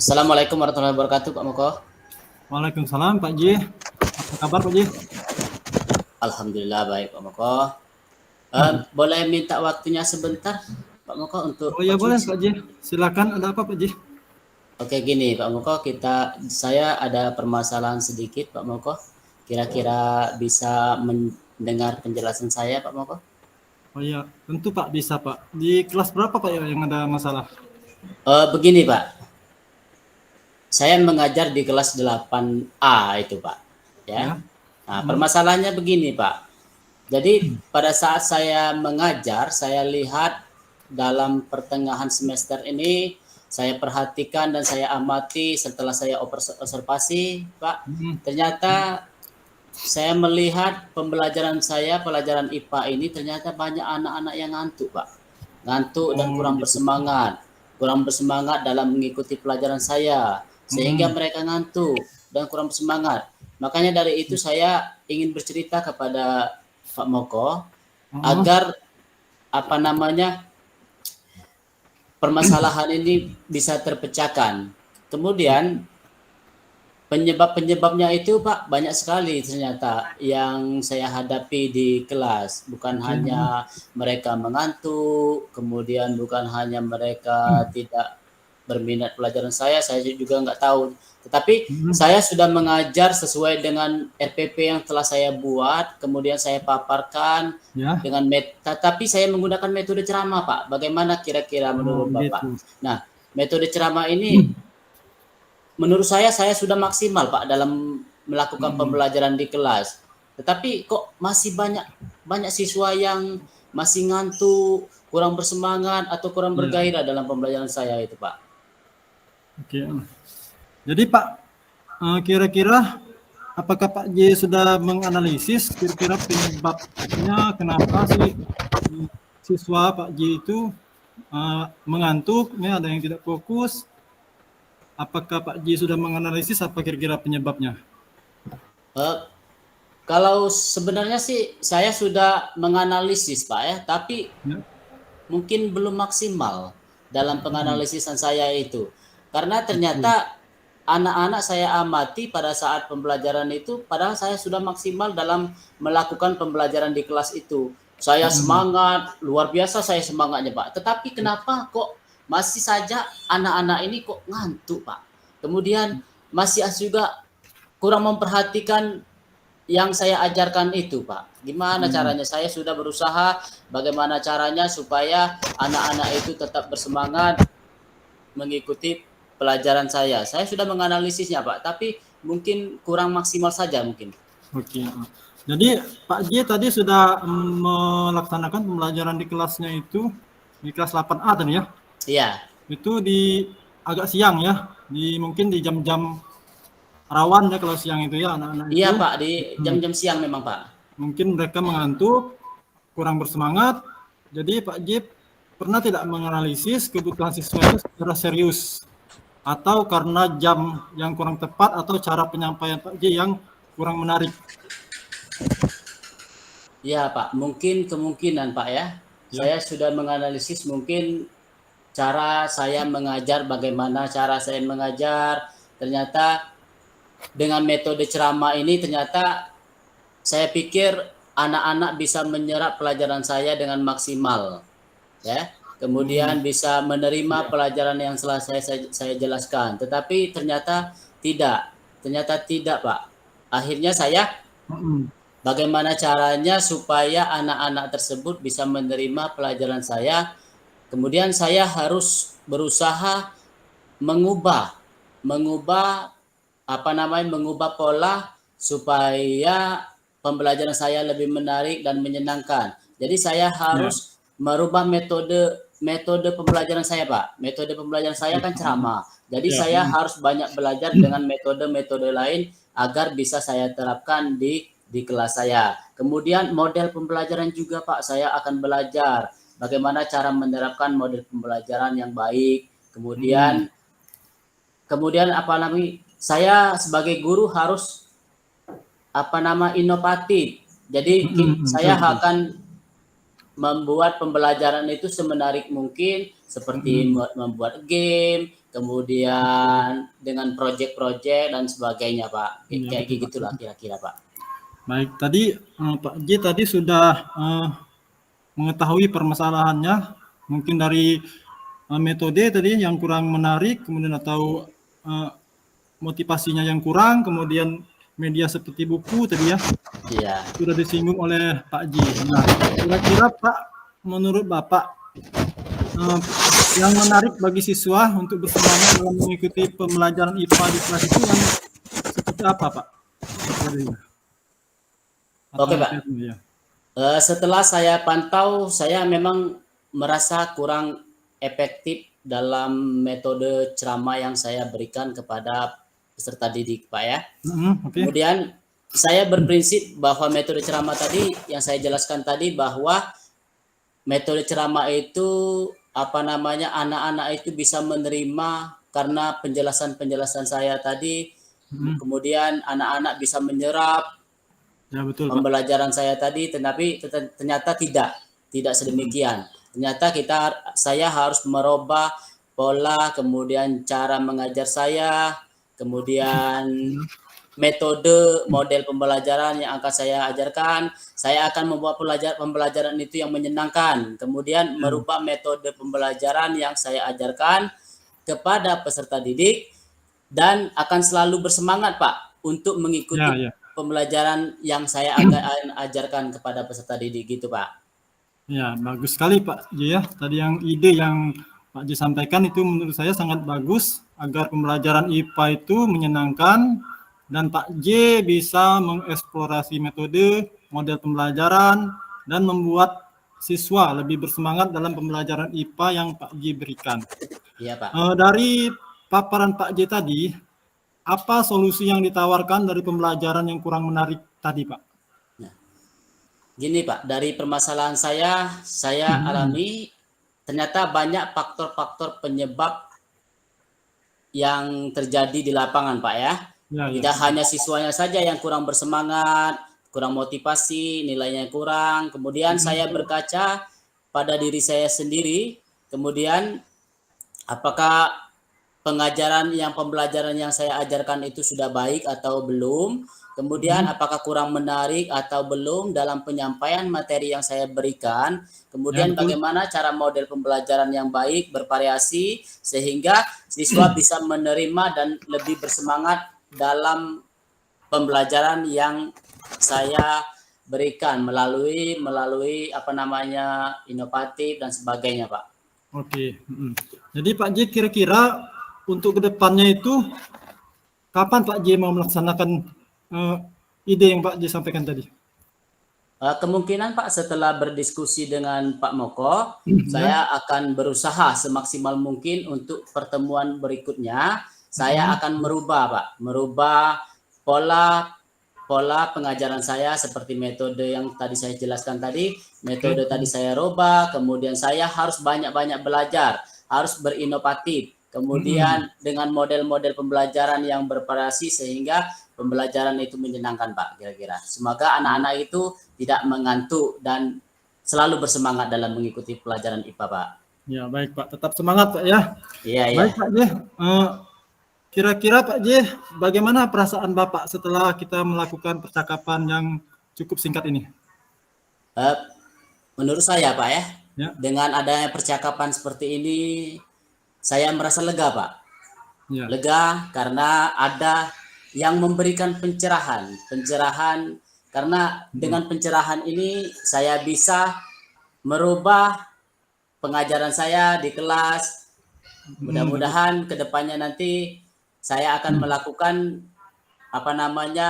Assalamualaikum warahmatullahi wabarakatuh, Pak Moko. Waalaikumsalam Pak Ji. Apa kabar Pak Ji? Alhamdulillah baik, Pak Moko. Hmm. Boleh minta waktunya sebentar, Pak Moko, untuk Oh ya boleh coaching? Pak Ji. Silakan, ada apa Pak Ji? Oke, gini, Pak Moko, saya ada permasalahan sedikit, Pak Moko. Kira-kira bisa mendengar penjelasan saya, Pak Moko? Oh ya, tentu Pak bisa Pak. Di kelas berapa Pak ya yang ada masalah? Begini, Pak. Saya mengajar di kelas 8A itu, Pak. Ya. Ya. Nah, Hmm. permasalahannya begini, Pak. Jadi pada saat saya mengajar, saya lihat dalam pertengahan semester ini, saya perhatikan dan saya amati setelah saya observasi, Pak, Hmm. ternyata saya melihat pembelajaran saya, pelajaran IPA ini ternyata banyak anak-anak yang ngantuk, Pak. Ngantuk dan Oh kurang gitu. bersemangat. Kurang bersemangat dalam mengikuti pelajaran saya, sehingga Hmm. mereka ngantuk dan kurang bersemangat. Makanya dari itu saya ingin bercerita kepada Pak Moko Hmm. agar apa namanya permasalahan ini bisa terpecahkan. Kemudian penyebabnya itu, Pak, banyak sekali ternyata yang saya hadapi di kelas. Bukan Oke. hanya mereka mengantuk, kemudian bukan hanya mereka tidak berminat pelajaran saya juga nggak tahu. Tetapi Hmm. saya sudah mengajar sesuai dengan RPP yang telah saya buat, kemudian saya paparkan Ya. dengan tapi saya menggunakan metode ceramah, Pak. Bagaimana kira-kira Oh menurut gitu. Bapak? Nah, metode ceramah ini menurut saya sudah maksimal, Pak, dalam melakukan Hmm. pembelajaran di kelas. Tetapi kok masih banyak banyak siswa yang masih ngantuk, kurang bersemangat atau kurang Ya. bergairah dalam pembelajaran saya itu, Pak. Oke. Jadi Pak, kira-kira apakah Pak J sudah menganalisis kira-kira penyebabnya kenapa sih siswa Pak J itu mengantuk, ya, ada yang tidak fokus? Apakah Pak J sudah menganalisis apa kira-kira penyebabnya? Eh, Kalau sebenarnya sih saya sudah menganalisis, Pak, ya, tapi Ya. mungkin belum maksimal dalam Hmm. penganalisisan saya itu. Karena Oke. ternyata anak-anak saya amati pada saat pembelajaran itu, padahal saya sudah maksimal dalam melakukan pembelajaran di kelas itu. Saya Hmm. semangat, luar biasa saya semangatnya, Pak. Tetapi kenapa kok masih saja anak-anak ini kok ngantuk, Pak? Kemudian masih juga kurang memperhatikan yang saya ajarkan itu, Pak. Gimana Hmm. caranya? Saya sudah berusaha bagaimana caranya supaya anak-anak itu tetap bersemangat mengikuti pelajaran saya. Saya sudah menganalisisnya, Pak, tapi mungkin kurang maksimal saja mungkin. Oke. Jadi Pak J tadi sudah melaksanakan pembelajaran di kelasnya itu di kelas 8A tadi ya. Iya. Itu di agak siang ya. Mungkin di jam-jam rawan ya kalau siang itu ya anak-anak Iya, itu. Pak, di Hmm. jam-jam siang memang, Pak. Mungkin mereka mengantuk, kurang bersemangat. Jadi Pak J pernah tidak menganalisis kebutuhan siswa itu secara serius? Atau karena jam yang kurang tepat atau cara penyampaian Pak J yang kurang menarik? Iya, Pak, mungkin kemungkinan, Pak, ya. Ya. Saya sudah menganalisis mungkin cara saya mengajar, bagaimana cara saya mengajar. Ternyata dengan metode ceramah ini ternyata saya pikir anak-anak bisa menyerap pelajaran saya dengan maksimal, ya. Hmm. Kemudian bisa menerima Ya. pelajaran yang telah saya jelaskan. Tetapi ternyata tidak, Pak. Akhirnya saya Hmm. bagaimana caranya supaya anak-anak tersebut bisa menerima pelajaran saya. Kemudian saya harus berusaha mengubah mengubah mengubah pola supaya pembelajaran saya lebih menarik dan menyenangkan. Jadi saya Ya. harus merubah metode metode pembelajaran saya, Pak. Metode pembelajaran saya kan ceramah. Jadi Ya. saya harus banyak belajar dengan metode-metode lain agar bisa saya terapkan di kelas saya. Kemudian model pembelajaran juga, Pak. Saya akan belajar bagaimana cara menerapkan model pembelajaran yang baik. Hmm. Kemudian saya sebagai guru harus inovatif. Jadi Betul, saya betul. akan membuat pembelajaran itu semenarik mungkin, seperti Hmm. membuat game, kemudian dengan proyek-proyek dan sebagainya Pak. Iya, Kayak betul, Pak. gitulah kira-kira Pak. Baik, tadi Pak J tadi sudah mengetahui permasalahannya, mungkin dari metode tadi yang kurang menarik, kemudian atau motivasinya yang kurang, kemudian media seperti buku tadi ya, Iya. sudah disinggung oleh Pak J. Nah, kira-kira Pak, menurut Bapak, yang menarik bagi siswa untuk bersemangat dalam mengikuti pembelajaran IPA di kelas itu yang seperti apa, Pak? Oke, Pak. Ya. Setelah saya pantau, saya memang merasa kurang efektif dalam metode ceramah yang saya berikan kepada peserta didik, Pak ya. Okay. Kemudian saya berprinsip bahwa metode ceramah tadi yang saya jelaskan tadi, bahwa metode ceramah itu anak-anak itu bisa menerima karena penjelasan saya tadi. Kemudian anak-anak bisa menyerap ya, betul, pembelajaran Pak. Saya tadi, tetapi ternyata tidak sedemikian. Ternyata saya harus merubah pola, kemudian cara mengajar saya, kemudian model pembelajaran yang akan saya ajarkan. Saya akan membuat pembelajaran itu yang menyenangkan, kemudian merubah metode pembelajaran yang saya ajarkan kepada peserta didik, dan akan selalu bersemangat Pak untuk mengikuti pembelajaran yang saya akan ajarkan kepada peserta didik gitu Pak. Ya, bagus sekali Pak J ya. Tadi yang ide yang Pak J sampaikan itu menurut saya sangat bagus agar pembelajaran IPA itu menyenangkan dan Pak J bisa mengeksplorasi metode, model pembelajaran dan membuat siswa lebih bersemangat dalam pembelajaran IPA yang Pak J berikan. Iya Pak. Dari paparan Pak J tadi, apa solusi yang ditawarkan dari pembelajaran yang kurang menarik tadi Pak? Nah, gini Pak, dari permasalahan saya alami, ternyata banyak faktor-faktor penyebab yang terjadi di lapangan Pak ya. Tidak hanya siswanya saja yang kurang bersemangat, kurang motivasi, nilainya kurang. Kemudian saya berkaca pada diri saya sendiri, kemudian apakah pembelajaran yang saya ajarkan itu sudah baik atau belum, kemudian apakah kurang menarik atau belum dalam penyampaian materi yang saya berikan, kemudian bagaimana cara model pembelajaran yang baik, bervariasi, sehingga siswa bisa menerima dan lebih bersemangat dalam pembelajaran yang saya berikan melalui inovatif dan sebagainya Pak. Oke. Jadi Pak J kira-kira untuk kedepannya itu kapan Pak J mau melaksanakan ide yang Pak J sampaikan tadi? Kemungkinan Pak setelah berdiskusi dengan Pak Moko, saya akan berusaha semaksimal mungkin untuk pertemuan berikutnya. Saya akan merubah pola pengajaran saya seperti metode yang tadi saya jelaskan tadi. Metode tadi saya rubah, kemudian saya harus banyak-banyak belajar, harus berinovatif. Kemudian dengan model-model pembelajaran yang bervariasi sehingga pembelajaran itu menyenangkan Pak kira-kira. Semoga anak-anak itu tidak mengantuk dan selalu bersemangat dalam mengikuti pelajaran IPA Pak. Ya baik Pak, tetap semangat Pak ya. Iya. Baik Pak J, kira-kira Pak J, bagaimana perasaan Bapak setelah kita melakukan percakapan yang cukup singkat ini? Menurut saya Pak ya, dengan adanya percakapan seperti ini, saya merasa lega Pak. Ya. Lega karena ada yang memberikan pencerahan karena dengan pencerahan ini saya bisa merubah pengajaran saya di kelas. Mudah-mudahan kedepannya nanti saya akan melakukan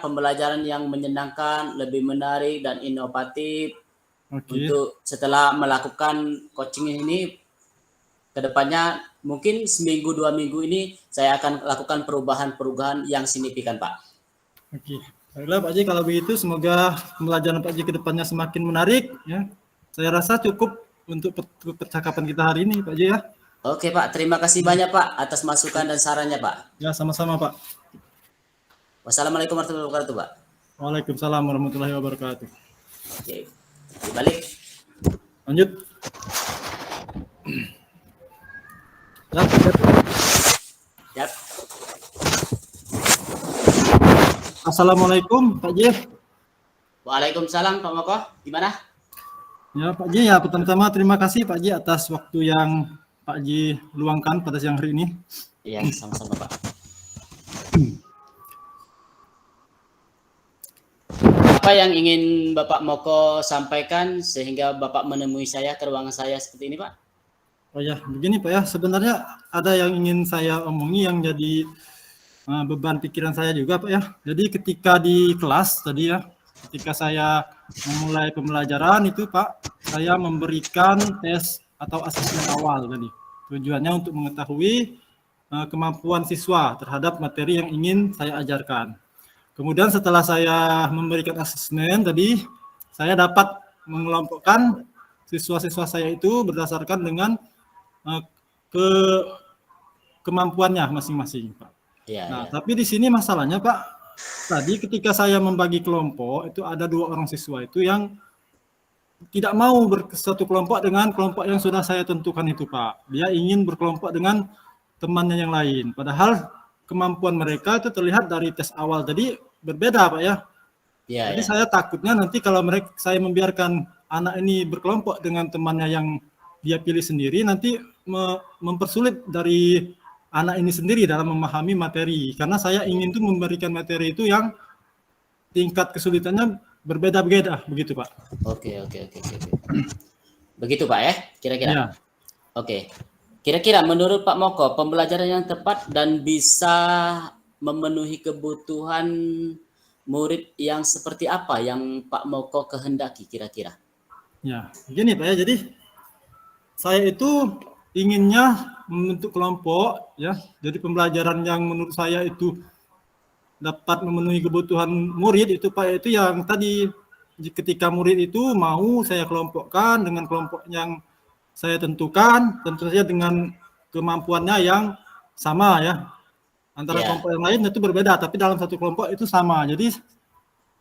pembelajaran yang menyenangkan, lebih menarik dan inovatif. Untuk setelah melakukan coaching ini, kedepannya mungkin seminggu 2 minggu ini saya akan lakukan perubahan yang signifikan Pak. Oke, baiklah Pak J, kalau begitu semoga pembelajaran Pak J kedepannya semakin menarik ya. Saya rasa cukup untuk percakapan kita hari ini Pak J ya. Oke Pak, terima kasih banyak Pak atas masukan dan sarannya Pak. Ya sama-sama Pak. Wassalamualaikum warahmatullahi wabarakatuh Pak. Waalaikumsalam warahmatullahi wabarakatuh. Oke, dibalik. Lanjut. Ya, Yap. Assalamualaikum Pak J. Waalaikumsalam Pak Moko. Gimana? Ya Pak J, ya pertama-tama terima kasih Pak J atas waktu yang Pak J luangkan pada siang hari ini. Iya, sama-sama Pak. Apa yang ingin Bapak Moko sampaikan sehingga Bapak menemui saya ke ruangan saya seperti ini Pak? Oh ya, begini Pak ya, sebenarnya ada yang ingin saya omongi yang jadi beban pikiran saya juga Pak ya. Jadi ketika di kelas tadi ya, ketika saya memulai pembelajaran itu Pak, saya memberikan tes atau asesmen awal tadi. Tujuannya untuk mengetahui kemampuan siswa terhadap materi yang ingin saya ajarkan. Kemudian setelah saya memberikan asesmen tadi, saya dapat mengelompokkan siswa-siswa saya itu berdasarkan dengan kemampuannya masing-masing, Pak. Ya, Nah, ya. tapi di sini masalahnya, Pak, tadi ketika saya membagi kelompok, itu ada 2 orang siswa itu yang tidak mau bersatu kelompok dengan kelompok yang sudah saya tentukan itu, Pak. Dia ingin berkelompok dengan temannya yang lain. Padahal kemampuan mereka itu terlihat dari tes awal tadi berbeda, Pak ya. Ya, Jadi ya. saya takutnya nanti kalau saya membiarkan anak ini berkelompok dengan temannya yang dia pilih sendiri, nanti mempersulit dari anak ini sendiri dalam memahami materi. Karena saya ingin tuh memberikan materi itu yang tingkat kesulitannya berbeda-beda, begitu Pak. Oke. Begitu Pak ya, kira-kira. Ya. Oke. Kira-kira menurut Pak Moko, pembelajaran yang tepat dan bisa memenuhi kebutuhan murid yang seperti apa yang Pak Moko kehendaki kira-kira? Ya, begini Pak ya. Jadi saya itu inginnya membentuk kelompok ya. Jadi pembelajaran yang menurut saya itu dapat memenuhi kebutuhan murid itu Pak, itu yang tadi ketika murid itu mau saya kelompokkan dengan kelompok yang saya tentukan, tentu saja dengan kemampuannya yang sama ya. Antara kelompok yang lain itu berbeda, tapi dalam satu kelompok itu sama. Jadi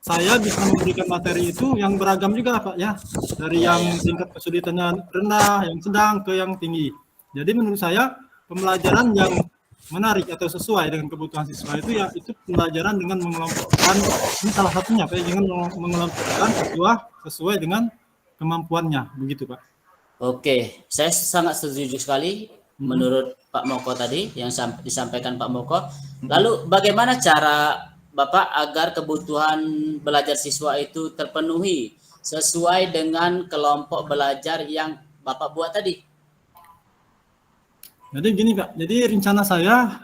saya bisa memberikan materi itu yang beragam juga Pak ya. Dari yang tingkat kesulitannya rendah, yang sedang ke yang tinggi. Jadi menurut saya pembelajaran yang menarik atau sesuai dengan kebutuhan siswa itu ya itu pembelajaran dengan mengelompokkan, ini salah satunya Pak, dengan mengelompokkan siswa sesuai dengan kemampuannya, begitu Pak. Oke, saya sangat setuju sekali menurut Pak Moko tadi yang disampaikan Pak Moko. Lalu bagaimana cara Bapak agar kebutuhan belajar siswa itu terpenuhi sesuai dengan kelompok belajar yang Bapak buat tadi? Jadi gini Pak, jadi rencana saya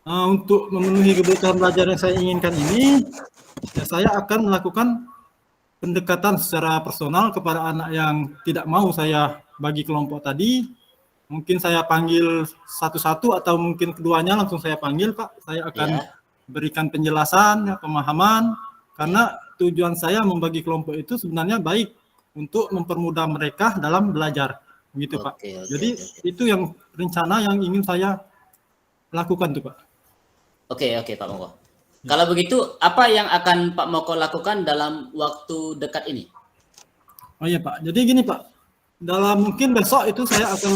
untuk memenuhi kebutuhan belajar yang saya inginkan ini, ya saya akan melakukan pendekatan secara personal kepada anak yang tidak mau saya bagi kelompok tadi. Mungkin saya panggil satu-satu atau mungkin keduanya langsung saya panggil Pak. Saya akan berikan penjelasan, ya, pemahaman, karena tujuan saya membagi kelompok itu sebenarnya baik untuk mempermudah mereka dalam belajar. Gitu Pak. Jadi itu yang rencana yang ingin saya lakukan tuh Pak. Oke Pak Moko. Kalau begitu apa yang akan Pak Moko lakukan dalam waktu dekat ini? Oh iya Pak. Jadi gini Pak. Dalam mungkin besok itu saya akan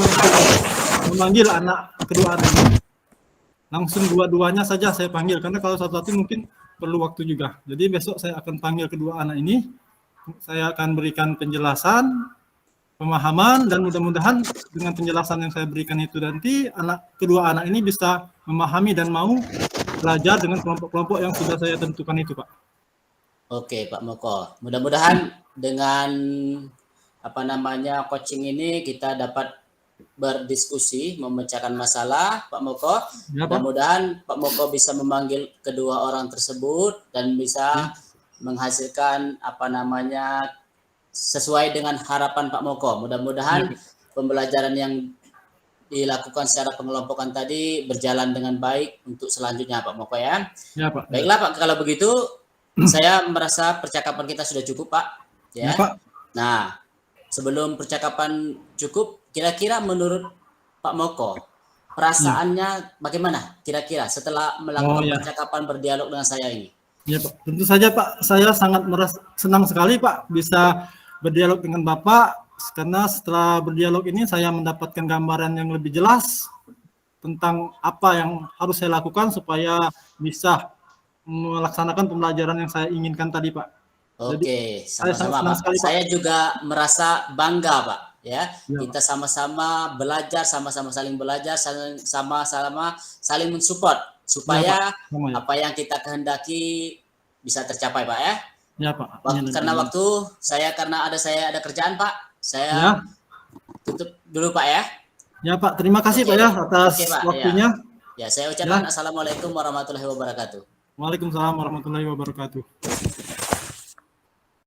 memanggil kedua anak ini. Langsung dua-duanya saja saya panggil karena kalau satu-satu mungkin perlu waktu juga. Jadi besok saya akan panggil kedua anak ini. Saya akan berikan penjelasan, pemahaman, dan mudah-mudahan dengan penjelasan yang saya berikan itu nanti kedua anak ini bisa memahami dan mau belajar dengan kelompok-kelompok yang sudah saya tentukan itu Pak. Oke Pak Moko, mudah-mudahan dengan coaching ini kita dapat berdiskusi memecahkan masalah Pak Moko. Ya, mudah-mudahan Pak Moko bisa memanggil kedua orang tersebut dan bisa menghasilkan sesuai dengan harapan Pak Moko. Mudah-mudahan pembelajaran yang dilakukan secara pengelompokan tadi berjalan dengan baik untuk selanjutnya Pak Moko ya. Ya Pak. Baiklah Pak, kalau begitu saya merasa percakapan kita sudah cukup Pak. Ya. Pak. Nah, sebelum percakapan cukup, kira-kira menurut Pak Moko perasaannya bagaimana kira-kira setelah melakukan percakapan berdialog dengan saya ini? Ya Pak, tentu saja Pak, saya sangat senang sekali Pak bisa berdialog dengan Bapak, karena setelah berdialog ini saya mendapatkan gambaran yang lebih jelas tentang apa yang harus saya lakukan supaya bisa melaksanakan pembelajaran yang saya inginkan tadi, Pak. Jadi Oke, saya sangat sama-sama senang Pak. sekali, Pak. Saya juga merasa bangga Pak, ya. Ya, Kita Pak. sama-sama belajar, sama-sama saling belajar, sama-sama saling mensupport Ya, supaya Pak. Sama ya. apa yang kita kehendaki bisa tercapai Pak ya. Ya, Pak. Karena waktu karena saya ada kerjaan Pak, saya Ya. tutup dulu Pak ya. Ya, Pak. Terima kasih, Oke. Pak ya atas Oke, Pak, waktunya. Ya, saya ucapkan Ya. Assalamualaikum warahmatullahi wabarakatuh. Waalaikumsalam warahmatullahi wabarakatuh.